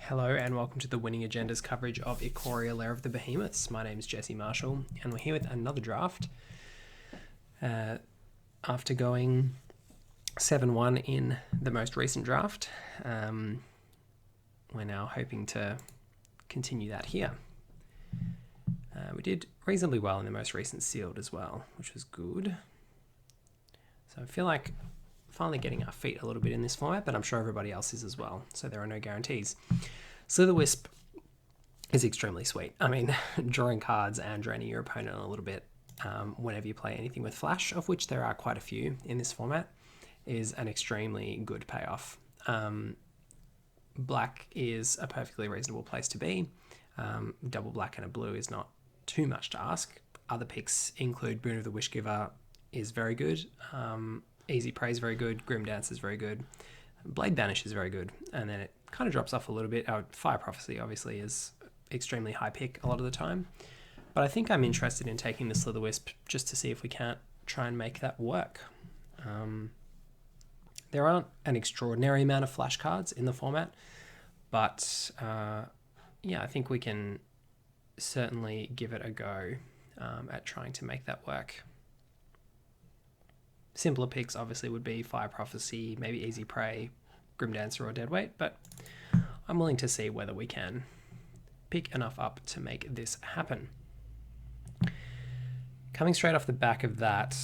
Hello and welcome to the Winning Agenda's coverage of Ikoria, Lair of the Behemoths. My name is Jesse Marshall and we're here with another draft. After going 7-1 in the most recent draft, we're now hoping to continue that here. We did reasonably well in the most recent sealed as well, which was good. So I feel like finally getting our feet a little bit in this format, but I'm sure everybody else is as well, so there are no guarantees. Slither-Wisp is extremely sweet. I mean, drawing cards and draining your opponent a little bit whenever you play anything with flash, of which there are quite a few in this format, is an extremely good payoff. Black is a perfectly reasonable place to be. Double black and a blue is not too much to ask. Other picks include Boon of the Wishgiver is very good. Easy Prey is very good. Grim Dance is very good. Blade Banish is very good. And then it kind of drops off a little bit. Fire Prophecy obviously is extremely high pick a lot of the time. But I think I'm interested in taking the Slither-Wisp just to see if we can't try and make that work. There aren't an extraordinary amount of flash cards in the format. But yeah, I think we can certainly give it a go at trying to make that work. Simpler picks obviously would be Fire Prophecy, maybe Easy Prey, Grim Dancer or Deadweight, but I'm willing to see whether we can pick enough up to make this happen. Coming straight off the back of that,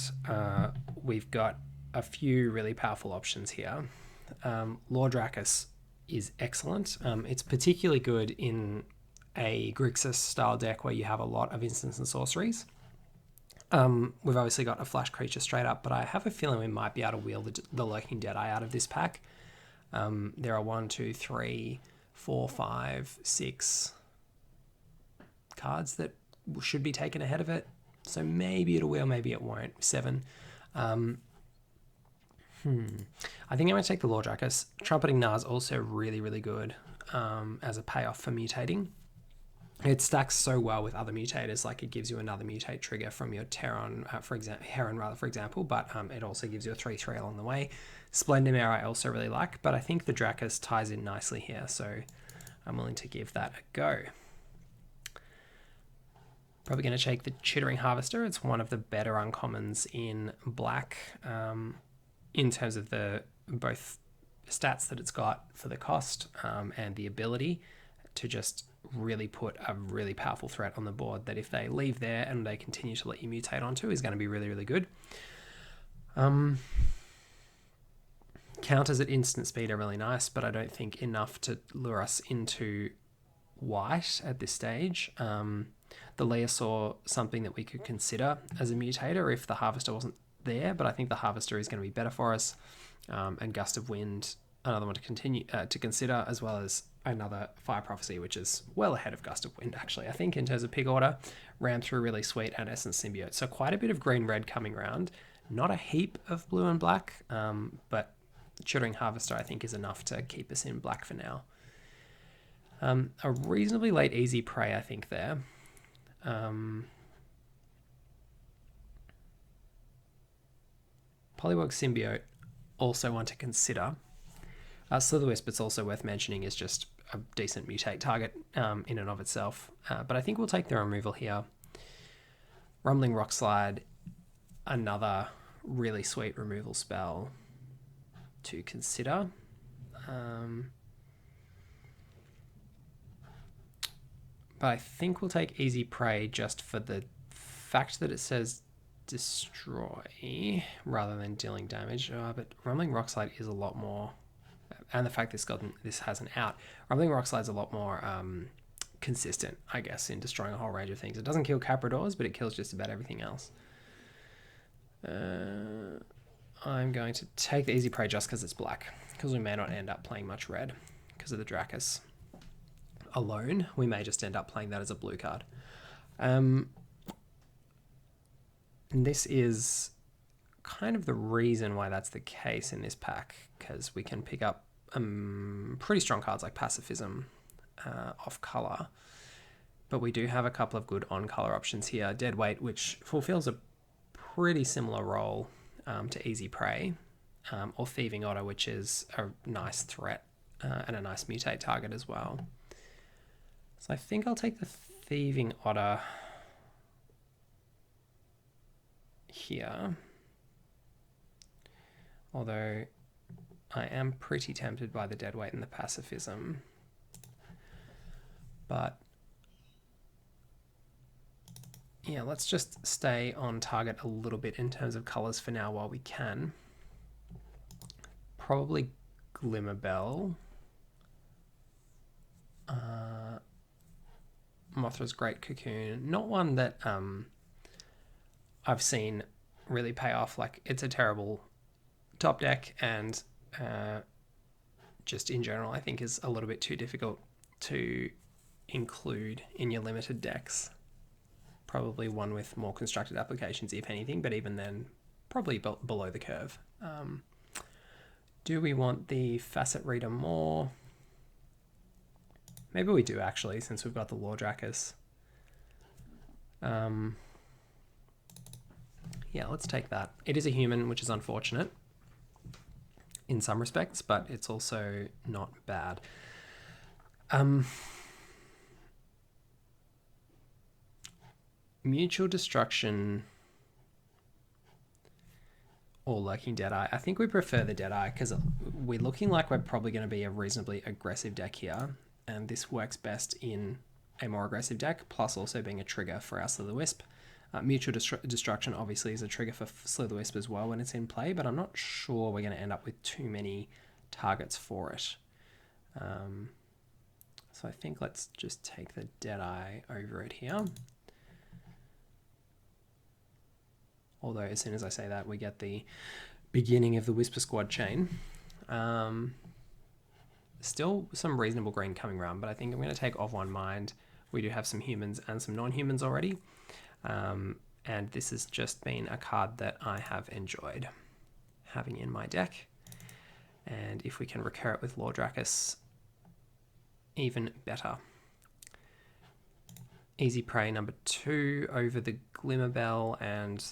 we've got a few really powerful options here. Lord Dracus is excellent. It's particularly good in a Grixis style deck where you have a lot of instants and sorceries. We've obviously got a flash creature straight up, but I have a feeling we might be able to wheel the Lurking Deadeye out of this pack. There are 1, 2, 3, 4, 5, 6 cards that should be taken ahead of it. So maybe it'll wheel, maybe it won't. 7. I think I'm going to take the Lord Dracus. Trumpeting Gnar is also really, really good as a payoff for mutating. It stacks so well with other mutators, like it gives you another mutate trigger from your Heron, for example, but it also gives you a 3/3 along the way. Splendor Mare I also really like, but I think the Dracus ties in nicely here, so I'm willing to give that a go. Probably going to take the Chittering Harvester. It's one of the better uncommons in black in terms of the both stats that it's got for the cost and the ability to just really put a really powerful threat on the board that if they leave there and they continue to let you mutate onto is going to be really, really good. Counters at instant speed are really nice, but I don't think enough to lure us into white at this stage. The Lair saw something that we could consider as a mutator if the Harvester wasn't there, but I think the Harvester is going to be better for us. And Gust of Wind, another one to continue to consider, as well as another Fire Prophecy, which is well ahead of Gust of Wind, actually. I think in terms of pick order, Ram Through really sweet, and Essence Symbiote. So quite a bit of green-red coming around. Not a heap of blue and black, but Chittering Harvester, I think, is enough to keep us in black for now. A reasonably late Easy Prey, I think, there. Polywog Symbiote, also one to consider. Slither-Wisp, it's also worth mentioning, is just a decent mutate target in and of itself. But I think we'll take the removal here. Rumbling Rockslide, another really sweet removal spell to consider. But I think we'll take Easy Prey just for the fact that it says destroy rather than dealing damage. But Rumbling Rockslide is a lot more... And the fact this has an out. Rumbling Rockslide is a lot more consistent, I guess, in destroying a whole range of things. It doesn't kill Capradors, but it kills just about everything else. I'm going to take the Easy Prey just because it's black, because we may not end up playing much red because of the Dracus alone. We may just end up playing that as a blue card. And this is kind of the reason why that's the case in this pack, because we can pick up pretty strong cards like Pacifism off color, but we do have a couple of good on color options here. Deadweight, which fulfills a pretty similar role to Easy Prey, or Thieving Otter, which is a nice threat and a nice mutate target as well. So I think I'll take the Thieving Otter here. Although I am pretty tempted by the Deadweight and the Pacifism. But yeah, let's just stay on target a little bit in terms of colours for now while we can. Probably Glimmerbell. Mothra's Great Cocoon. Not one that I've seen really pay off. Like, it's a terrible top deck, and just in general I think is a little bit too difficult to include in your limited decks. Probably one with more constructed applications, if anything, but even then, probably below the curve. Do we want the Facet Reader more? Maybe we do, actually, since we've got the Lordrakis. Yeah, let's take that. It is a human, which is unfortunate in some respects, but it's also not bad. Mutual Destruction or Lurking Deadeye. I think we prefer the Deadeye because we're looking like we're probably going to be a reasonably aggressive deck here, and this works best in a more aggressive deck, plus also being a trigger for our Slither-Wisp. Mutual Destruction obviously is a trigger for Slither-Wisp as well when it's in play, but I'm not sure we're going to end up with too many targets for it. So I think let's just take the Deadeye over it here. Although as soon as I say that, we get the beginning of the Whisper Squad chain. Still some reasonable green coming around, but I think I'm going to take Of One Mind. We do have some humans and some non-humans already. And this has just been a card that I have enjoyed having in my deck. And if we can recur it with Lordrakis, even better. Easy Prey number 2 over the Glimmerbell, and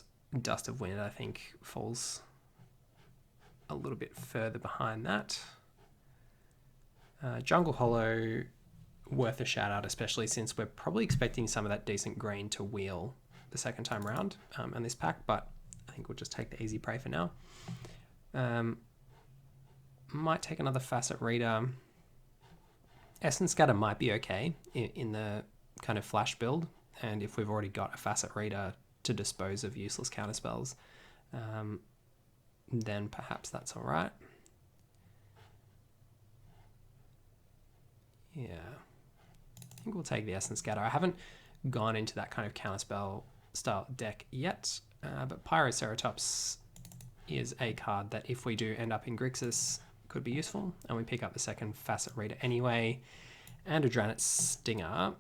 Dust of Wind I think falls a little bit further behind that. Jungle Hollow, worth a shout out, especially since we're probably expecting some of that decent green to wheel the second time round in this pack, but I think we'll just take the Easy Prey for now. Might take another Facet Reader. Essence Scatter might be okay in the kind of flash build, and if we've already got a Facet Reader to dispose of useless counterspells, then perhaps that's all right. Yeah, I think we'll take the Essence Scatter. I haven't gone into that kind of counterspell style deck yet, but Pyroceratops is a card that if we do end up in Grixis could be useful, and we pick up the second Facet Reader anyway, and a Dranith Stinger,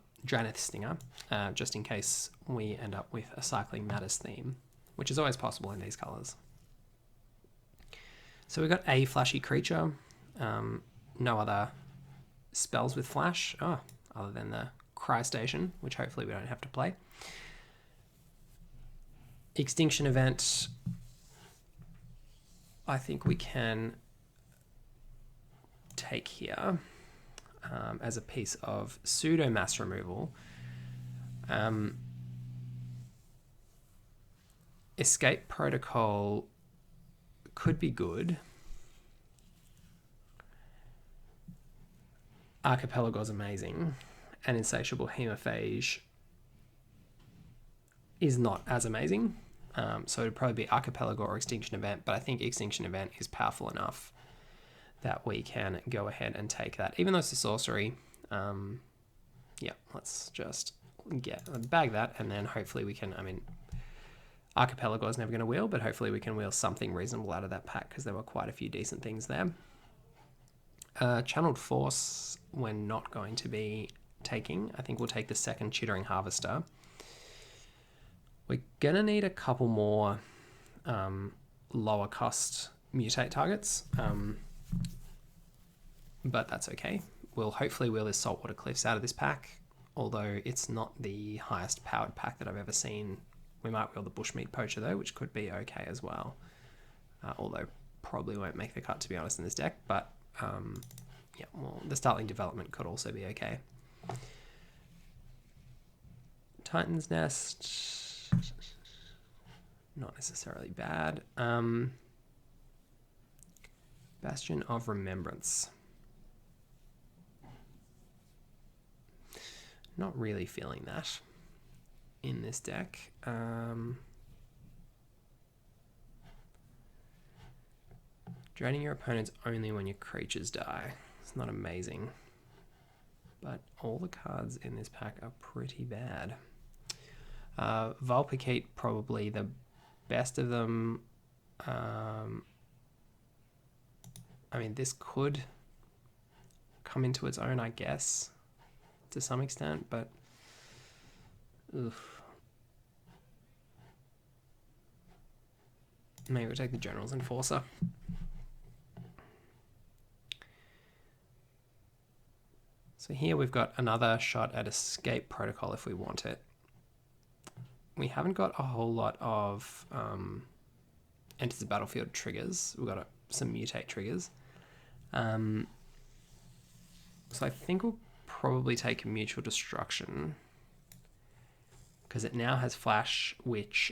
just in case we end up with a Cycling Matters theme, which is always possible in these colours. So we've got a flashy creature, no other spells with flash, other than the Cry Station, which hopefully we don't have to play. Extinction Event, I think we can take here as a piece of pseudo mass removal. Escape Protocol could be good. Archipelago is amazing, and Insatiable Hemophage is not as amazing. So it'd probably be Archipelago or Extinction Event, but I think Extinction Event is powerful enough that we can go ahead and take that. Even though it's a sorcery, yeah, let's just bag that, and then hopefully we can, Archipelago is never going to wheel, but hopefully we can wheel something reasonable out of that pack, because there were quite a few decent things there. Channeled Force, we're not going to be taking. I think we'll take the second Chittering Harvester. We're going to need a couple more lower cost mutate targets, but that's okay. We'll hopefully wheel this Saltwater Cliffs out of this pack, although it's not the highest powered pack that I've ever seen. We might wheel the Bushmeat Poacher though, which could be okay as well, although probably won't make the cut, to be honest, in this deck, but Yeah, well, the Startling Development could also be okay. Titan's Nest, not necessarily bad. Bastion of Remembrance. Not really feeling that in this deck. Draining your opponents only when your creatures die. It's not amazing. But all the cards in this pack are pretty bad. Vulpicate, probably the best of them. I mean, this could come into its own, I guess, to some extent, but oof. Maybe we'll take the General's Enforcer. So here we've got another shot at Escape Protocol if we want it. We haven't got a whole lot of Enters the Battlefield triggers. We've got some Mutate triggers. So I think we'll probably take a Mutual Destruction because it now has Flash, which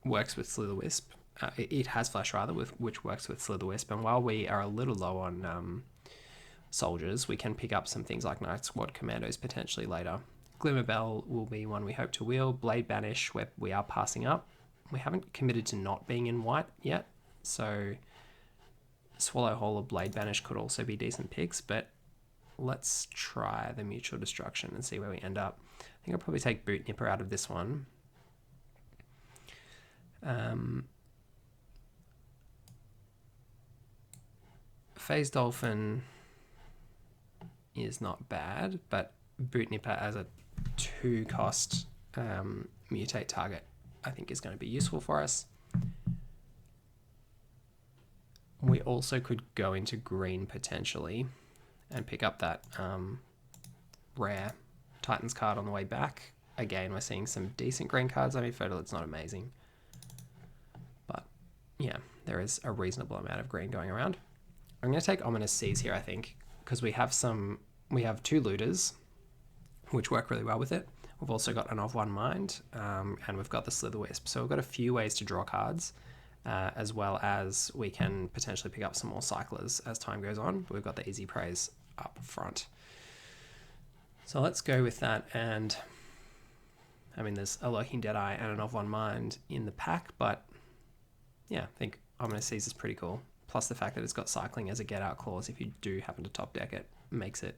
works with Slither-Wisp. It has Flash, rather, which works with Slither-Wisp. And while we are a little low on soldiers, we can pick up some things like Night Squad Commandos potentially later. Glimmerbell will be one we hope to wield. Blade Banish, where we are passing up. We haven't committed to not being in white yet, so Swallow Whole or Blade Banish could also be decent picks, but let's try the Mutual Destruction and see where we end up. I think I'll probably take Boot Nipper out of this one. Phase Dolphin is not bad, but Boot Nipper as a 2-cost mutate target I think is going to be useful for us. We also could go into green potentially and pick up that rare Titans card on the way back. Again, we're seeing some decent green cards. I mean, Photo, it's not amazing, but yeah, there is a reasonable amount of green going around. I'm going to take Ominous Seas here, I think, because we have 2 looters, which work really well with it. We've also got an Of One Mind, and we've got the Slither-Wisp. So we've got a few ways to draw cards, as well as we can potentially pick up some more Cyclers as time goes on. We've got the Easy Praise up front. So let's go with that. And I mean, there's a Lurking Deadeye and an Of One Mind in the pack, but yeah, I think Ominous Seas is pretty cool. Plus the fact that it's got cycling as a get out clause if you do happen to top deck it makes it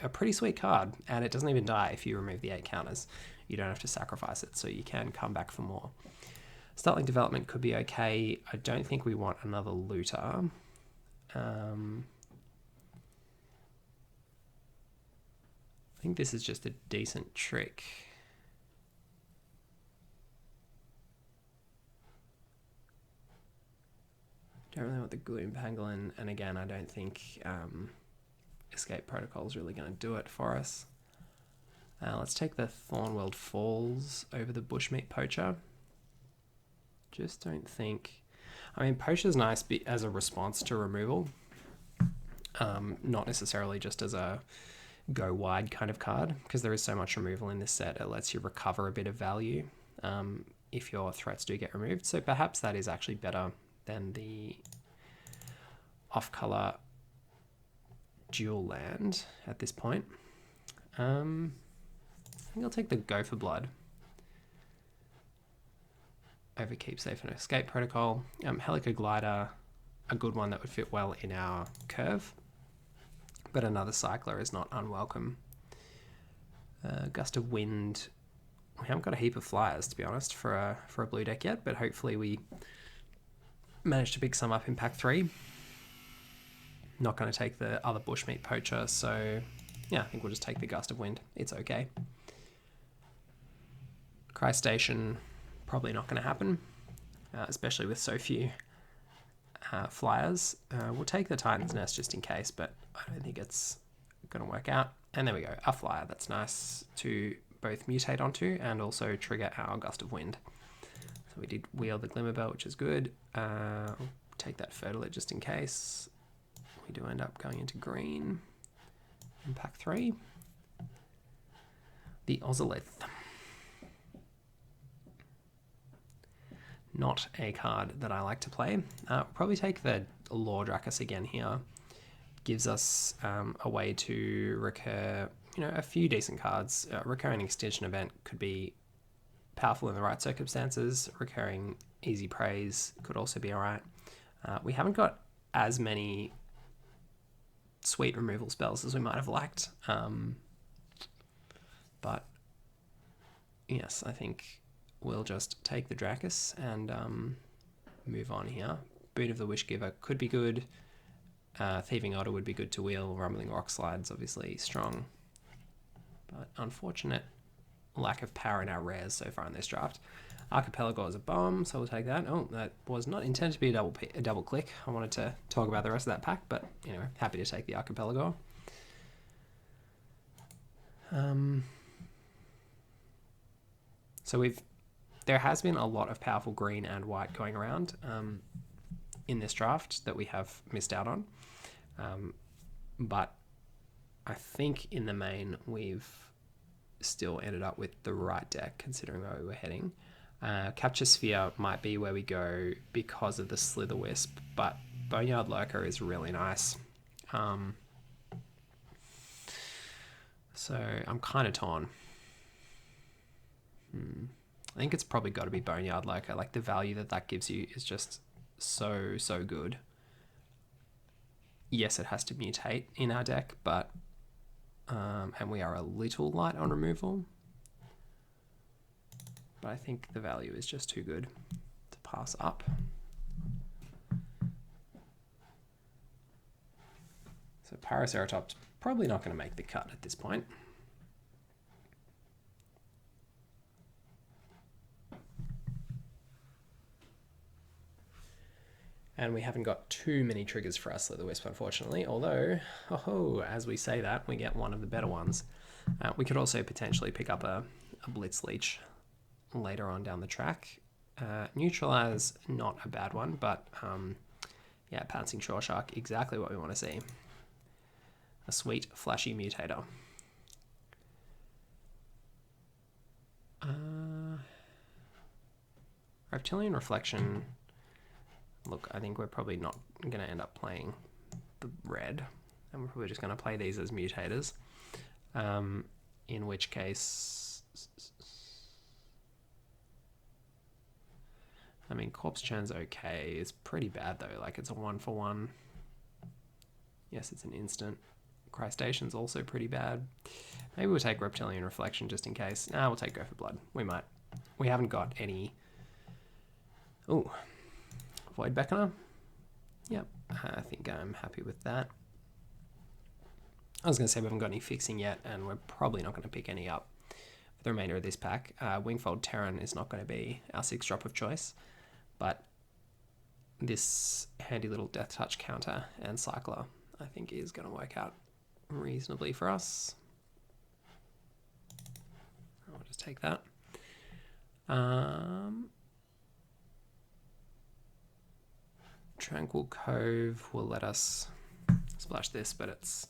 a pretty sweet card, and it doesn't even die if you remove the 8 counters. You don't have to sacrifice it, so you can come back for more. Startling Development could be okay. I don't think we want another looter. I think this is just a decent trick. Don't really want the Gloom Pangolin, and again, I don't think Escape Protocol is really going to do it for us. Let's take the Thornweld Falls over the Bushmeat Poacher. Just don't think... I mean, Poacher's nice as a response to removal, not necessarily just as a go wide kind of card, because there is so much removal in this set. It lets you recover a bit of value if your threats do get removed. So perhaps that is actually better than the off-color dual land at this point. I think I'll take the Go for Blood over Keep Safe and Escape Protocol. Helica Glider, a good one that would fit well in our curve, but another Cycler is not unwelcome. Gust of Wind, we haven't got a heap of flyers, to be honest, for a blue deck yet, but hopefully we manage to pick some up in pack 3. Not going to take the other Bushmeat Poacher, so yeah, I think we'll just take the Gust of Wind. It's okay. Cry Station, probably not going to happen, especially with so few flyers. We'll take the Titan's Nest just in case, but I don't think it's going to work out. And there we go, a flyer. That's nice to both mutate onto and also trigger our Gust of Wind. So we did wield the Glimmerbell, which is good. We'll take that Fertilite just in case. we do end up going into green in pack 3. The Ozolith. Not a card that I like to play. Probably take the Lordrakis again here. Gives us a way to recur, a few decent cards. Recurring Extinction Event could be powerful in the right circumstances. Recurring Easy Praise could also be alright. We haven't got as many sweet removal spells as we might have liked. But yes, I think we'll just take the Drakus and move on here. Boot of the Wishgiver could be good. Thieving Otter would be good to wheel. Rumbling Rock Slide's obviously strong. But unfortunate lack of power in our rares so far in this draft. Archipelago is a bomb, so we'll take that. Oh, that was not intended to be a double click. I wanted to talk about the rest of that pack, but anyway, happy to take the Archipelago. So there has been a lot of powerful green and white going around in this draft that we have missed out on. But I think in the main we've still ended up with the right deck considering where we were heading. Capture Sphere might be where we go because of the Slither Wisp, but Boneyard Lurker is really nice. So I'm kind of torn. I think it's probably got to be Boneyard Lurker. Like the value that gives you is just so good. Yes, it has to mutate in our deck, but and we are a little light on removal. But I think the value is just too good to pass up. So Paraceratop's probably not going to make the cut at this point. And we haven't got too many triggers for our Slither Wisp, unfortunately. Although, as we say that, we get one of the better ones. We could also potentially pick up a Blitz Leech later on down the track. Neutralize, not a bad one, but yeah, Pouncing Shore Shark, exactly what we want to see. A sweet, flashy mutator. Reptilian Reflection. Look, I think we're probably not going to end up playing the red, and we're probably just going to play these as mutators. In which case, I mean, Corpse Churn's okay. It's pretty bad though. Like it's a 1-for-1. Yes, it's an instant. Crustacean's also pretty bad. Maybe we'll take Reptilian Reflection just in case. Nah, we'll take Go for Blood. We might. We haven't got any. Ooh. Void Beckoner. Yep, I think I'm happy with that. I was going to say we haven't got any fixing yet, and we're probably not going to pick any up for the remainder of this pack. Wingfold Terran is not going to be our 6-drop of choice, but this handy little Death Touch counter and Cycler, I think, is going to work out reasonably for us. I'll just take that. Tranquil Cove will let us splash this, but it's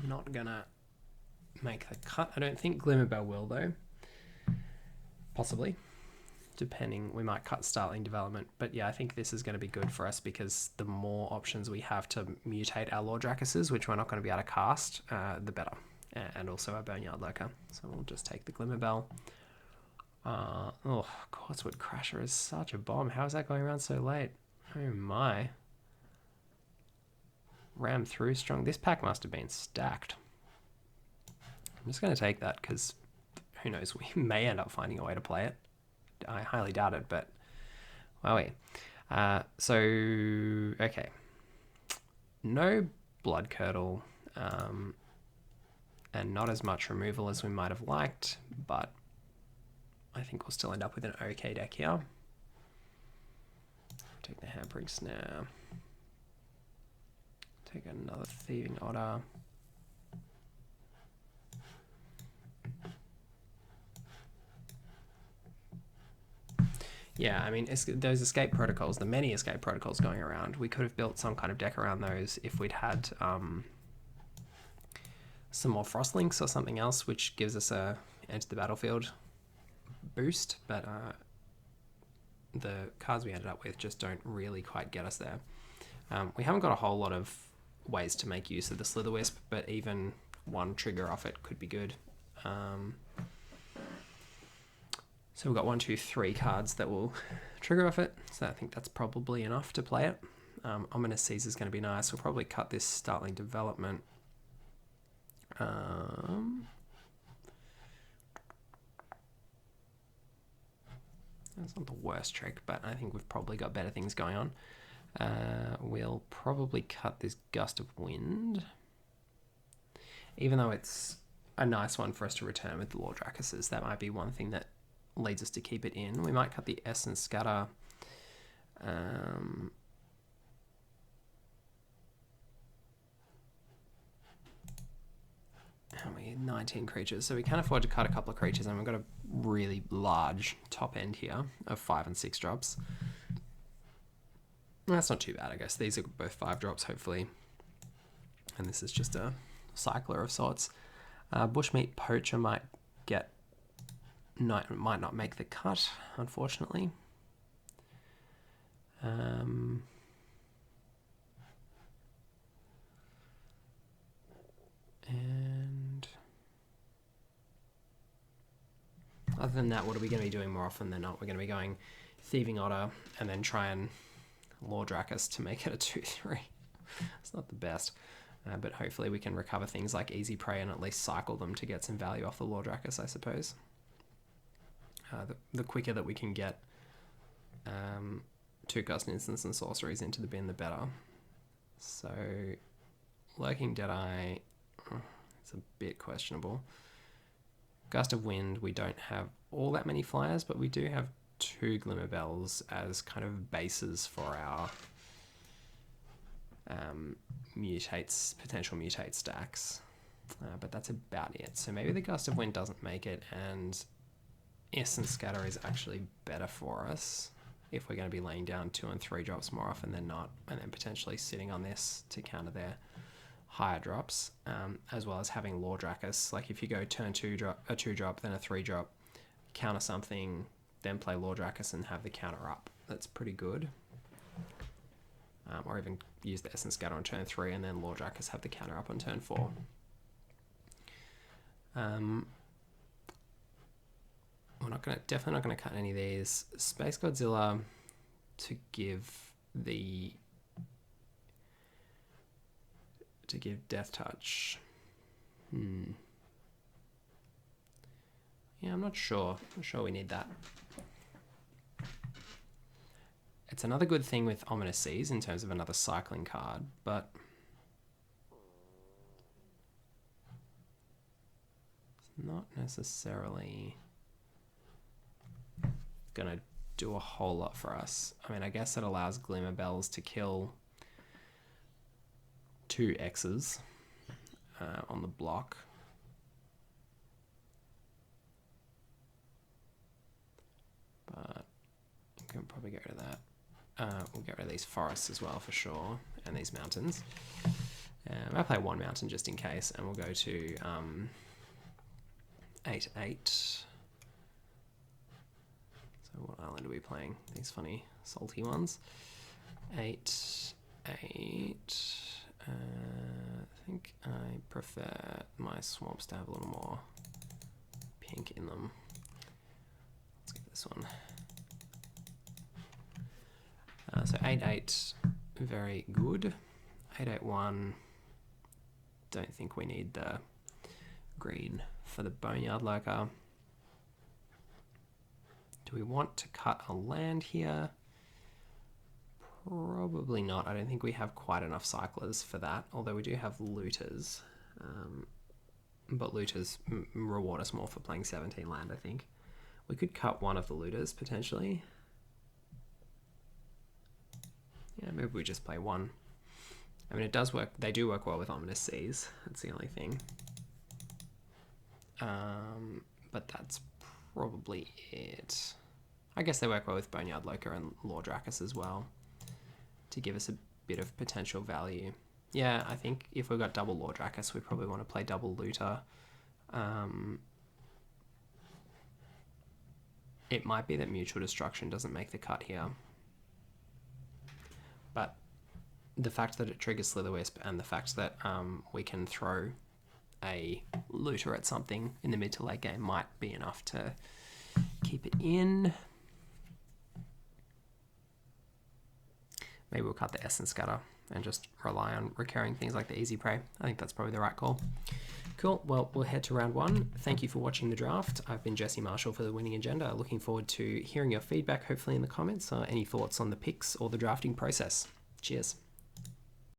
not gonna make the cut. I don't think Glimmerbell will though. Possibly. Depending, we might cut Startling Development. But yeah, I think this is going to be good for us because the more options we have to mutate our Lordrakuses, which we're not going to be able to cast, the better. And also our Boneyard Lurker. So we'll just take the Glimmerbell. Quartzwood Crasher is such a bomb. How is that going around so late? Oh my. Ram through strong. This pack must have been stacked. I'm just going to take that because who knows, we may end up finding a way to play it. I highly doubt it, but wowee. Okay. No Blood Curdle, and not as much removal as we might have liked, but I think we'll still end up with an okay deck here. Take the Hampering Snare. Take another Thieving Otter. Yeah, I mean, those escape protocols, the many escape protocols going around, we could have built some kind of deck around those if we'd had some more Frostlinks or something else, which gives us a enter the battlefield boost. But the cards we ended up with just don't really quite get us there. We haven't got a whole lot of ways to make use of the Slither Wisp, but even one trigger off it could be good. So we've got 1, 2, 3 cards that will trigger off it. So I think that's probably enough to play it. Ominous Seas is going to be nice. We'll probably cut this Startling Development. That's not the worst trick, but I think we've probably got better things going on. We'll probably cut this Gust of Wind, even though it's a nice one for us to return with the Lord Dracuses. That might be one thing that leads us to keep it in. We might cut the Essence Scatter. And we 19 creatures, so we can afford to cut a couple of creatures, and we've got a really large top end here of 5 and 6 drops. That's not too bad, I guess. These are both 5 drops, hopefully. And this is just a cycler of sorts. Bushmeat Poacher might not make the cut, unfortunately. And other than that, what are we going to be doing more often than not? We're going to be going Thieving Otter and then try and Lord Dracus to make it a 2/3. It's not the best, but hopefully we can recover things like Easy Prey and at least cycle them to get some value off the Lord Dracus, I suppose. The quicker that we can get 2 cast instants and sorceries into the bin, the better. So Lurking Deadeye, it's a bit questionable. Gust of Wind, we don't have all that many flyers, but we do have 2 Glimmer Bells as kind of bases for our potential mutate stacks. But that's about it. So maybe the Gust of Wind doesn't make it, and Essence Scatter is actually better for us if we're going to be laying down 2 and 3 drops more often than not, and then potentially sitting on this to counter their higher drops, as well as having Lord Dracus. Like if you go turn 2 drop, a 2 drop, then a 3 drop, counter something, then play Lord Dracus and have the counter up. That's pretty good. Or even use the Essence Scatter on turn 3 and then Lord Dracus have the counter up on turn 4. We're definitely not gonna cut any of these. Space Godzilla to give Death Touch. Yeah, I'm not sure. We need that. It's another good thing with Ominous Seas in terms of another cycling card, but it's not necessarily gonna do a whole lot for us. I mean, I guess it allows Glimmer Bells to kill 2 X's on the block. But we can probably get rid of that. We'll get rid of these forests as well for sure, and these mountains. I'll play 1 mountain just in case, and we'll go to 8/8. So what island are we playing? These funny salty ones. 8/8. I think I prefer my swamps to have a little more pink in them. Let's get this one. So 8/8, very good. 8/8/1, don't think we need the green for the Boneyard Lurker. Do we want to cut a land here? Probably not. I don't think we have quite enough cyclers for that, although we do have looters. But looters reward us more for playing 17 land, I think. We could cut one of the looters, potentially. Yeah, maybe we just play 1. I mean, it does work. They do work well with Ominous Seas. That's the only thing. But that's probably it. I guess they work well with Boneyard Loca and Lordrakis as well to give us a bit of potential value. Yeah, I think if we've got double Lordrakis, we probably want to play double Looter. It might be that Mutual Destruction doesn't make the cut here. But the fact that it triggers Slitherwisp and the fact that we can throw a Looter at something in the mid to late game might be enough to keep it in. Maybe we'll cut the Essence Scatter and just rely on recurring things like the Easy Prey. I think that's probably the right call. Cool. Well, we'll head to round one. Thank you for watching the draft. I've been Jesse Marshall for the Winning Agenda. Looking forward to hearing your feedback, hopefully in the comments, or any thoughts on the picks or the drafting process. Cheers.